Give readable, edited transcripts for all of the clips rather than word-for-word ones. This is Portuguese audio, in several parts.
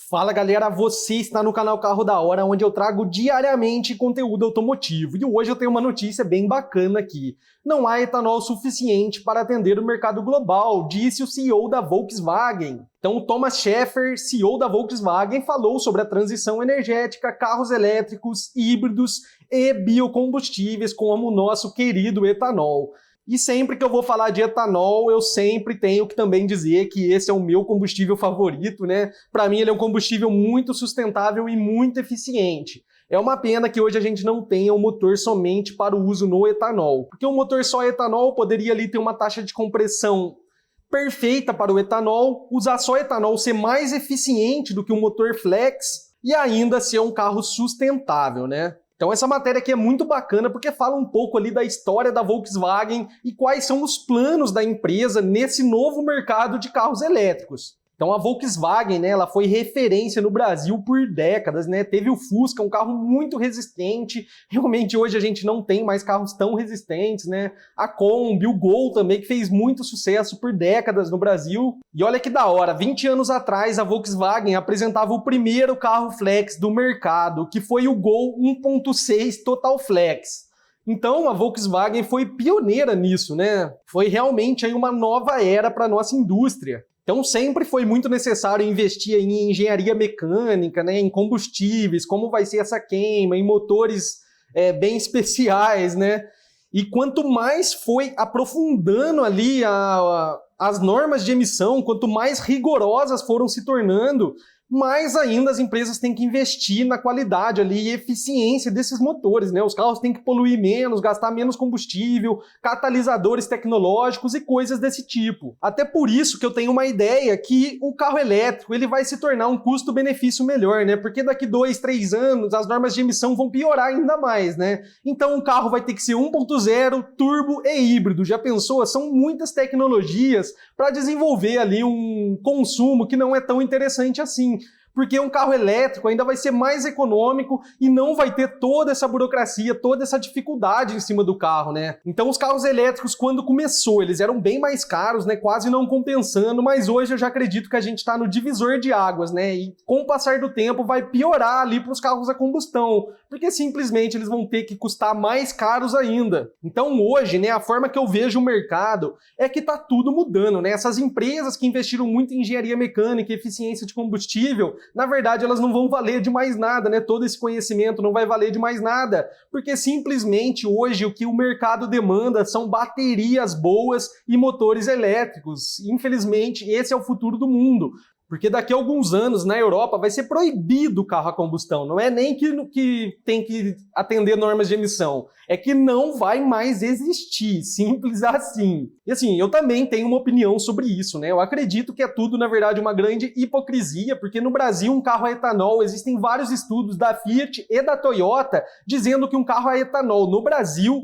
Fala galera, você está no canal Carro da Hora, onde eu trago diariamente conteúdo automotivo. E hoje eu tenho uma notícia bem bacana aqui. Não há etanol suficiente para atender o mercado global, disse o CEO da Volkswagen. Então o Thomas Schäfer, CEO da Volkswagen, falou sobre a transição energética, carros elétricos, híbridos e biocombustíveis, como o nosso querido etanol. E sempre que eu vou falar de etanol, eu sempre tenho que também dizer que esse é o meu combustível favorito, né? Para mim ele é um combustível muito sustentável e muito eficiente. É uma pena que hoje a gente não tenha um motor somente para o uso no etanol, porque um motor só etanol poderia ali ter uma taxa de compressão perfeita para o etanol, usar só etanol, ser mais eficiente do que um motor flex e ainda ser um carro sustentável, né? Então essa matéria aqui é muito bacana porque fala um pouco ali da história da Volkswagen e quais são os planos da empresa nesse novo mercado de carros elétricos. Então a Volkswagen, né, ela foi referência no Brasil por décadas, né? Teve o Fusca, um carro muito resistente. Realmente hoje a gente não tem mais carros tão resistentes, né? A Kombi, o Gol também, que fez muito sucesso por décadas no Brasil. E olha que da hora, 20 anos atrás a Volkswagen apresentava o primeiro carro flex do mercado, que foi o Gol 1.6 Total Flex. Então a Volkswagen foi pioneira nisso, né? Foi realmente aí uma nova era para a nossa indústria. Então sempre foi muito necessário investir em engenharia mecânica, né, em combustíveis, como vai ser essa queima, em motores bem especiais, né? E quanto mais foi aprofundando ali as normas de emissão, quanto mais rigorosas foram se tornando, mais ainda as empresas têm que investir na qualidade ali e eficiência desses motores, né? Os carros têm que poluir menos, gastar menos combustível, catalisadores tecnológicos e coisas desse tipo. Até por isso que eu tenho uma ideia que o carro elétrico ele vai se tornar um custo-benefício melhor, né? Porque daqui 2, 3 anos as normas de emissão vão piorar ainda mais, né? Então o carro vai ter que ser 1.0, turbo e híbrido. Já pensou? São muitas tecnologias para desenvolver ali um consumo que não é tão interessante assim. Porque um carro elétrico ainda vai ser mais econômico e não vai ter toda essa burocracia, toda essa dificuldade em cima do carro, né? Então os carros elétricos, quando começou, eles eram bem mais caros, né? Quase não compensando, mas hoje eu já acredito que a gente está no divisor de águas, né? E com o passar do tempo vai piorar ali para os carros a combustão, porque simplesmente eles vão ter que custar mais caros ainda. Então hoje, né, a forma que eu vejo o mercado é que tá tudo mudando, né? Essas empresas que investiram muito em engenharia mecânica e eficiência de combustível, na verdade elas não vão valer de mais nada, né? Todo esse conhecimento não vai valer de mais nada, porque simplesmente hoje o que o mercado demanda são baterias boas e motores elétricos. Infelizmente, esse é o futuro do mundo. Porque daqui a alguns anos, na Europa, vai ser proibido o carro a combustão. Não é nem que tem que atender normas de emissão. É que não vai mais existir. Simples assim. E assim, eu também tenho uma opinião sobre isso, né? Eu acredito que é tudo, na verdade, uma grande hipocrisia, porque no Brasil, um carro a etanol, existem vários estudos da Fiat e da Toyota dizendo que um carro a etanol no Brasil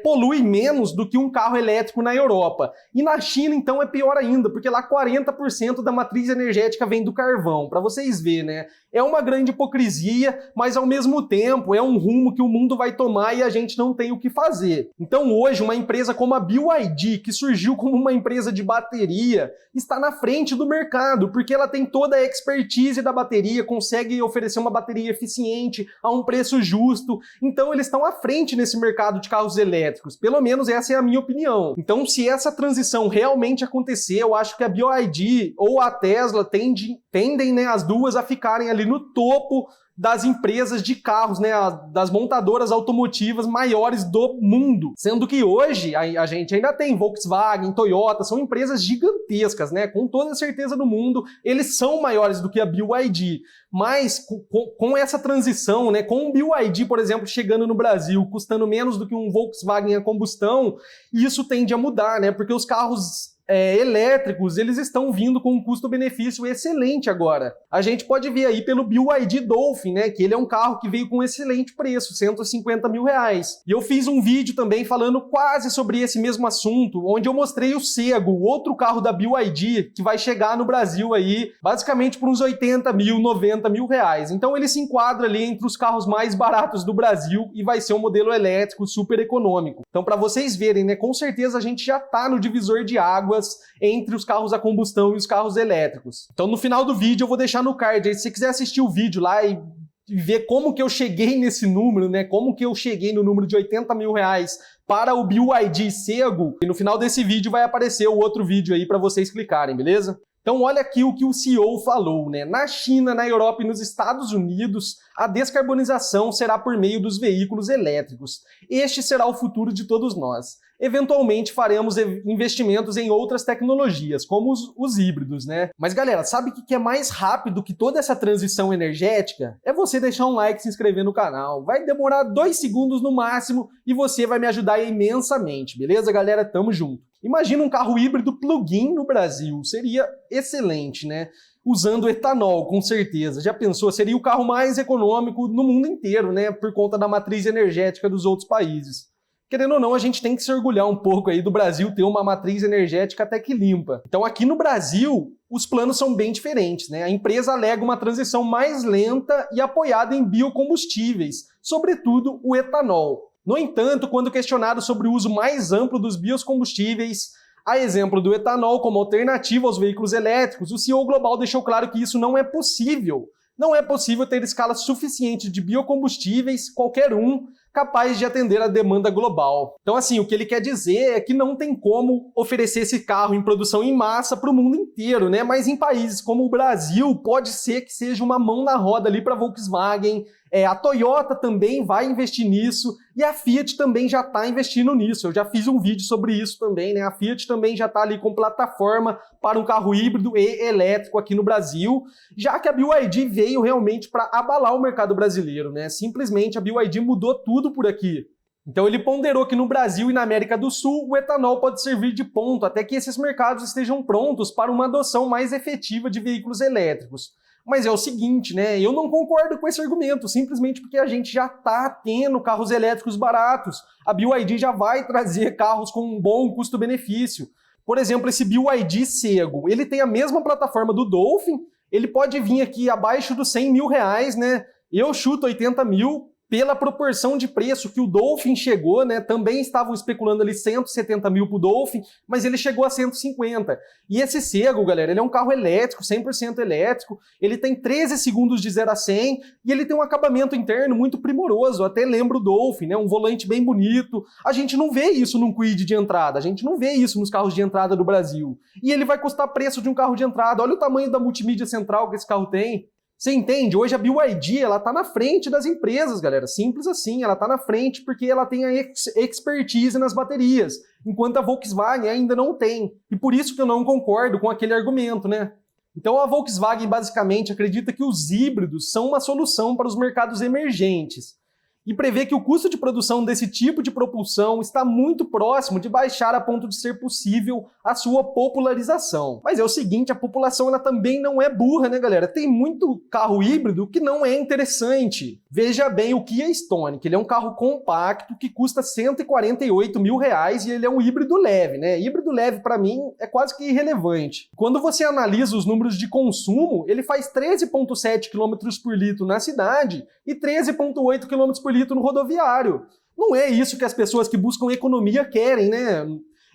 polui menos do que um carro elétrico na Europa. E na China, então, é pior ainda, porque lá 40% da matriz energética vem do carvão, para vocês verem, né? É uma grande hipocrisia, mas ao mesmo tempo é um rumo que o mundo vai tomar e a gente não tem o que fazer. Então hoje uma empresa como a BYD, que surgiu como uma empresa de bateria, está na frente do mercado, porque ela tem toda a expertise da bateria, consegue oferecer uma bateria eficiente a um preço justo, então eles estão à frente nesse mercado de carros elétricos, pelo menos essa é a minha opinião. Então se essa transição realmente acontecer, eu acho que a BYD ou a Tesla tendem, né, as duas a ficarem ali no topo das empresas de carros, né, das montadoras automotivas maiores do mundo. Sendo que hoje a gente ainda tem Volkswagen, Toyota, são empresas gigantescas, né, com toda a certeza do mundo, eles são maiores do que a BYD. Mas com essa transição, né, com o BYD, por exemplo, chegando no Brasil, custando menos do que um Volkswagen a combustão, isso tende a mudar, né, porque os carros elétricos, eles estão vindo com um custo-benefício excelente agora. A gente pode ver aí pelo BYD Dolphin, né, que ele é um carro que veio com um excelente preço, R$150 mil. E eu fiz um vídeo também falando quase sobre esse mesmo assunto, onde eu mostrei o Sego, outro carro da BYD, que vai chegar no Brasil aí, basicamente por uns 80 mil, 90 80 mil reais. Então ele se enquadra ali entre os carros mais baratos do Brasil e vai ser um modelo elétrico super econômico. Então para vocês verem, né, com certeza a gente já está no divisor de águas entre os carros a combustão e os carros elétricos. Então no final do vídeo eu vou deixar no card aí, se você quiser assistir o vídeo lá e ver como que eu cheguei nesse número, né? Como que eu cheguei no número de 80 mil reais para o BYD Sego. E no final desse vídeo vai aparecer o outro vídeo aí para vocês clicarem, beleza? Então olha aqui o que o CEO falou, né? Na China, na Europa e nos Estados Unidos, a descarbonização será por meio dos veículos elétricos. Este será o futuro de todos nós. Eventualmente faremos investimentos em outras tecnologias, como os híbridos, né? Mas galera, sabe o que é mais rápido que toda essa transição energética? É você deixar um like e se inscrever no canal. Vai demorar 2 segundos no máximo e você vai me ajudar imensamente, beleza, galera? Tamo junto. Imagina um carro híbrido plug-in no Brasil, seria excelente, né? Usando etanol, com certeza. Já pensou? Seria o carro mais econômico no mundo inteiro, né? Por conta da matriz energética dos outros países. Querendo ou não, a gente tem que se orgulhar um pouco aí do Brasil ter uma matriz energética até que limpa. Então aqui no Brasil, os planos são bem diferentes, né? A empresa alega uma transição mais lenta e apoiada em biocombustíveis, sobretudo o etanol. No entanto, quando questionado sobre o uso mais amplo dos biocombustíveis, a exemplo do etanol como alternativa aos veículos elétricos, o CEO global deixou claro que isso não é possível. Não é possível ter escala suficiente de biocombustíveis, qualquer um, capaz de atender a demanda global. Então, assim, o que ele quer dizer é que não tem como oferecer esse carro em produção em massa para o mundo inteiro, né? Mas em países como o Brasil, pode ser que seja uma mão na roda ali para a Volkswagen. A Toyota também vai investir nisso e a Fiat também já está investindo nisso. Eu já fiz um vídeo sobre isso também, né? A Fiat também já está ali com plataforma para um carro híbrido e elétrico aqui no Brasil, já que a BYD veio realmente para abalar o mercado brasileiro, né? Simplesmente a BYD mudou tudo por aqui. Então ele ponderou que no Brasil e na América do Sul o etanol pode servir de ponto até que esses mercados estejam prontos para uma adoção mais efetiva de veículos elétricos. Mas é o seguinte, né? Eu não concordo com esse argumento, simplesmente porque a gente já está tendo carros elétricos baratos. A BYD já vai trazer carros com um bom custo-benefício. Por exemplo, esse BYD Sego, ele tem a mesma plataforma do Dolphin, ele pode vir aqui abaixo dos 100 mil reais, né? Eu chuto 80 mil. Pela proporção de preço que o Dolphin chegou, né, também estavam especulando ali 170 mil para o Dolphin, mas ele chegou a 150. E esse Sego, galera, ele é um carro elétrico, 100% elétrico, ele tem 13 segundos de 0 a 100 e ele tem um acabamento interno muito primoroso, até lembra o Dolphin, né, um volante bem bonito. A gente não vê isso num Kwid de entrada, a gente não vê isso nos carros de entrada do Brasil. E ele vai custar preço de um carro de entrada, olha o tamanho da multimídia central que esse carro tem. Você entende? Hoje a BYD, ela tá na frente das empresas, galera. Simples assim, ela tá na frente porque ela tem a expertise nas baterias, enquanto a Volkswagen ainda não tem. E por isso que eu não concordo com aquele argumento, né? Então a Volkswagen basicamente acredita que os híbridos são uma solução para os mercados emergentes e prevê que o custo de produção desse tipo de propulsão está muito próximo de baixar a ponto de ser possível a sua popularização. Mas é o seguinte, a população ela também não é burra, né, galera? Tem muito carro híbrido que não é interessante. Veja bem o Kia Stonic, ele é um carro compacto que custa 148 mil reais e ele é um híbrido leve, né? Híbrido leve para mim é quase que irrelevante. Quando você analisa os números de consumo, ele faz 13,7 km por litro na cidade e 13,8 km por litro no rodoviário. Não é isso que as pessoas que buscam economia querem, né?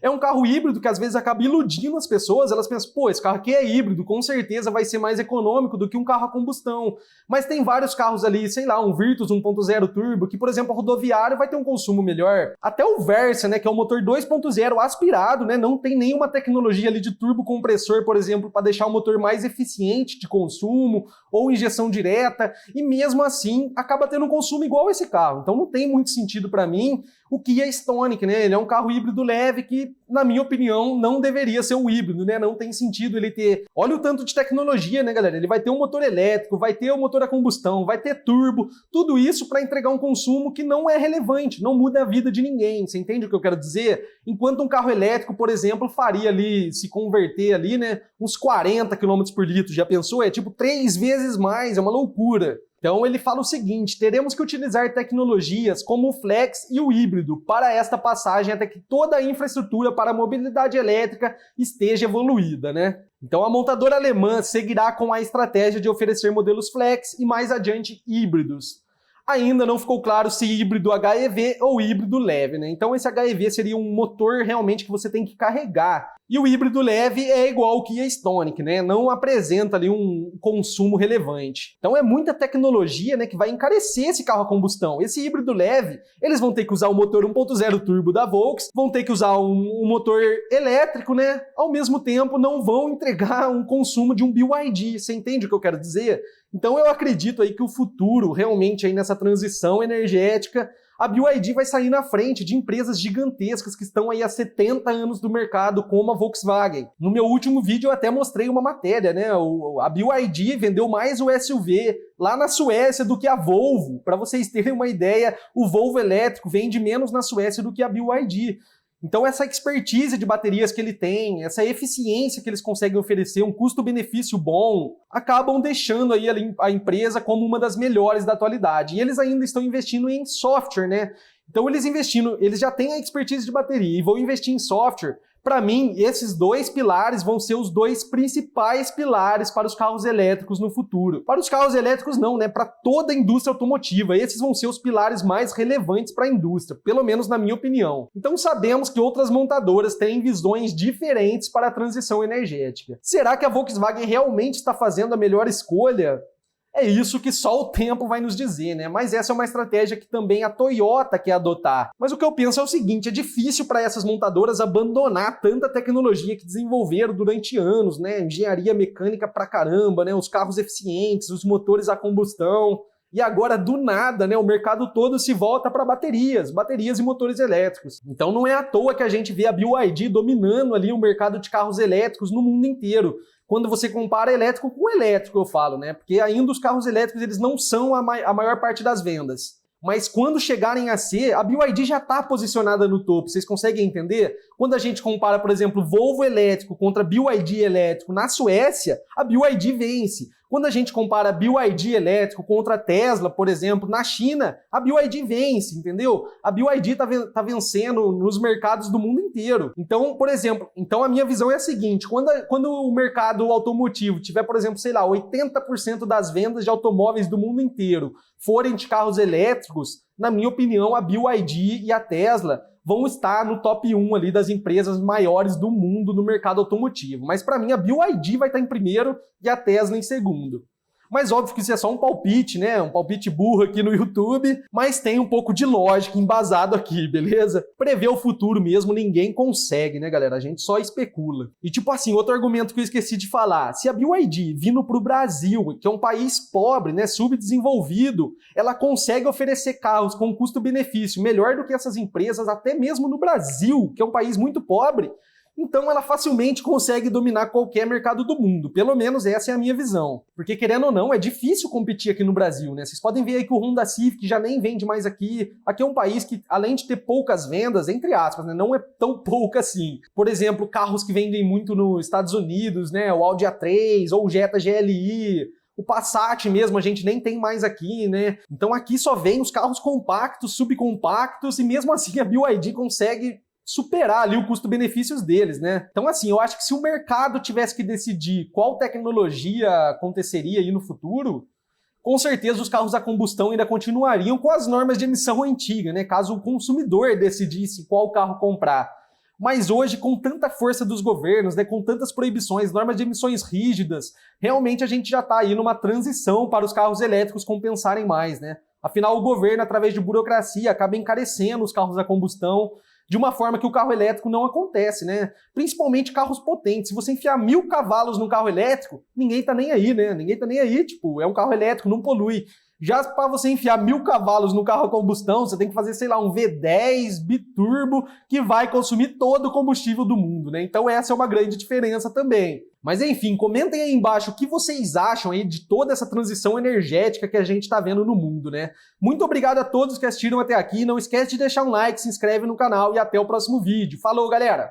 É um carro híbrido que às vezes acaba iludindo as pessoas, elas pensam, pô, esse carro aqui é híbrido, com certeza vai ser mais econômico do que um carro a combustão. Mas tem vários carros ali, sei lá, um Virtus 1.0 turbo, que, por exemplo, rodoviário vai ter um consumo melhor. Até o Versa, né, que é um motor 2.0 aspirado, né, não tem nenhuma tecnologia ali de turbo compressor, por exemplo, para deixar o motor mais eficiente de consumo, ou injeção direta, e mesmo assim acaba tendo um consumo igual a esse carro. Então não tem muito sentido para mim o Kia Stonic, né? Ele é um carro híbrido leve que, na minha opinião, não deveria ser um híbrido, né? Não tem sentido ele ter... Olha o tanto de tecnologia, né, galera? Ele vai ter um motor elétrico, vai ter um motor a combustão, vai ter turbo, tudo isso para entregar um consumo que não é relevante, não muda a vida de ninguém. Você entende o que eu quero dizer? Enquanto um carro elétrico, por exemplo, faria ali, se converter ali, né, uns 40 km por litro. Já pensou? É tipo 3 vezes mais, é uma loucura. Então ele fala o seguinte: teremos que utilizar tecnologias como o flex e o híbrido para esta passagem até que toda a infraestrutura para a mobilidade elétrica esteja evoluída, né? Então a montadora alemã seguirá com a estratégia de oferecer modelos flex e mais adiante híbridos. Ainda não ficou claro se híbrido HEV ou híbrido leve, né? Então esse HEV seria um motor realmente que você tem que carregar. E o híbrido leve é igual ao Kia Stonic, né? Não apresenta ali um consumo relevante. Então é muita tecnologia, né, que vai encarecer esse carro a combustão. Esse híbrido leve, eles vão ter que usar o motor 1.0 turbo da Volks, vão ter que usar um motor elétrico, né? Ao mesmo tempo não vão entregar um consumo de um BYD. Você entende o que eu quero dizer? Então eu acredito aí que o futuro, realmente aí nessa transição energética, a BYD vai sair na frente de empresas gigantescas que estão aí há 70 anos do mercado, como a Volkswagen. No meu último vídeo eu até mostrei uma matéria, né? A BYD vendeu mais o SUV lá na Suécia do que a Volvo. Para vocês terem uma ideia, o Volvo elétrico vende menos na Suécia do que a BYD. Então essa expertise de baterias que ele tem, essa eficiência que eles conseguem oferecer, um custo-benefício bom, acabam deixando aí a empresa como uma das melhores da atualidade. E eles ainda estão investindo em software, né? Então eles já têm a expertise de bateria e vão investir em software. Para mim, esses dois pilares vão ser os dois principais pilares para os carros elétricos no futuro. Para os carros elétricos não, né? Para toda a indústria automotiva. Esses vão ser os pilares mais relevantes para a indústria, pelo menos na minha opinião. Então sabemos que outras montadoras têm visões diferentes para a transição energética. Será que a Volkswagen realmente está fazendo a melhor escolha? É isso que só o tempo vai nos dizer, né? Mas essa é uma estratégia que também a Toyota quer adotar. Mas o que eu penso é o seguinte: é difícil para essas montadoras abandonar tanta tecnologia que desenvolveram durante anos, né? Engenharia mecânica pra caramba, né? Os carros eficientes, os motores a combustão. E agora, do nada, né, o mercado todo se volta para baterias e motores elétricos. Então não é à toa que a gente vê a BYD dominando ali o mercado de carros elétricos no mundo inteiro. Quando você compara elétrico com elétrico, eu falo, né? Porque ainda os carros elétricos eles não são a maior parte das vendas. Mas quando chegarem a ser, a BYD já está posicionada no topo. Vocês conseguem entender? Quando a gente compara, por exemplo, Volvo elétrico contra BYD elétrico na Suécia, a BYD vence. Quando a gente compara BYD elétrico contra Tesla, por exemplo, na China, a BYD vence, entendeu? A BYD tá vencendo nos mercados do mundo inteiro. Então, por exemplo, a minha visão é a seguinte: quando o mercado automotivo tiver, por exemplo, sei lá, 80% das vendas de automóveis do mundo inteiro forem de carros elétricos, na minha opinião, a BYD e a Tesla vão estar no top 1 ali das empresas maiores do mundo no mercado automotivo. Mas para mim a BYD vai estar em primeiro e a Tesla em segundo. Mas óbvio que isso é só um palpite, né? Um palpite burro aqui no YouTube, mas tem um pouco de lógica embasado aqui, beleza? Prever o futuro mesmo ninguém consegue, né, galera? A gente só especula. E tipo assim, outro argumento que eu esqueci de falar: se a BYD vindo pro Brasil, que é um país pobre, né, subdesenvolvido, ela consegue oferecer carros com custo-benefício melhor do que essas empresas, até mesmo no Brasil, que é um país muito pobre, então ela facilmente consegue dominar qualquer mercado do mundo. Pelo menos essa é a minha visão. Porque, querendo ou não, é difícil competir aqui no Brasil, né? Vocês podem ver aí que o Honda Civic já nem vende mais aqui. Aqui é um país que, além de ter poucas vendas, entre aspas, né, não é tão pouca assim. Por exemplo, carros que vendem muito nos Estados Unidos, né? O Audi A3 ou o Jetta GLI. O Passat mesmo a gente nem tem mais aqui, né? Então aqui só vem os carros compactos, subcompactos, e mesmo assim a BYD consegue superar ali o custo-benefícios deles, né? Então assim, eu acho que se o mercado tivesse que decidir qual tecnologia aconteceria aí no futuro, com certeza os carros a combustão ainda continuariam com as normas de emissão antiga, né? Caso o consumidor decidisse qual carro comprar. Mas hoje, com tanta força dos governos, né, com tantas proibições, normas de emissões rígidas, realmente a gente já está aí numa transição para os carros elétricos compensarem mais, né? Afinal, o governo, através de burocracia, acaba encarecendo os carros a combustão de uma forma que o carro elétrico não acontece, né? Principalmente carros potentes. Se você enfiar 1000 cavalos num carro elétrico, ninguém tá nem aí, né? Ninguém tá nem aí, tipo, é um carro elétrico, não polui. Já para você enfiar 1000 cavalos no carro a combustão, você tem que fazer, sei lá, um V10 biturbo que vai consumir todo o combustível do mundo, né? Então essa é uma grande diferença também. Mas enfim, comentem aí embaixo o que vocês acham aí de toda essa transição energética que a gente está vendo no mundo, né? Muito obrigado a todos que assistiram até aqui. Não esquece de deixar um like, se inscreve no canal e até o próximo vídeo. Falou, galera!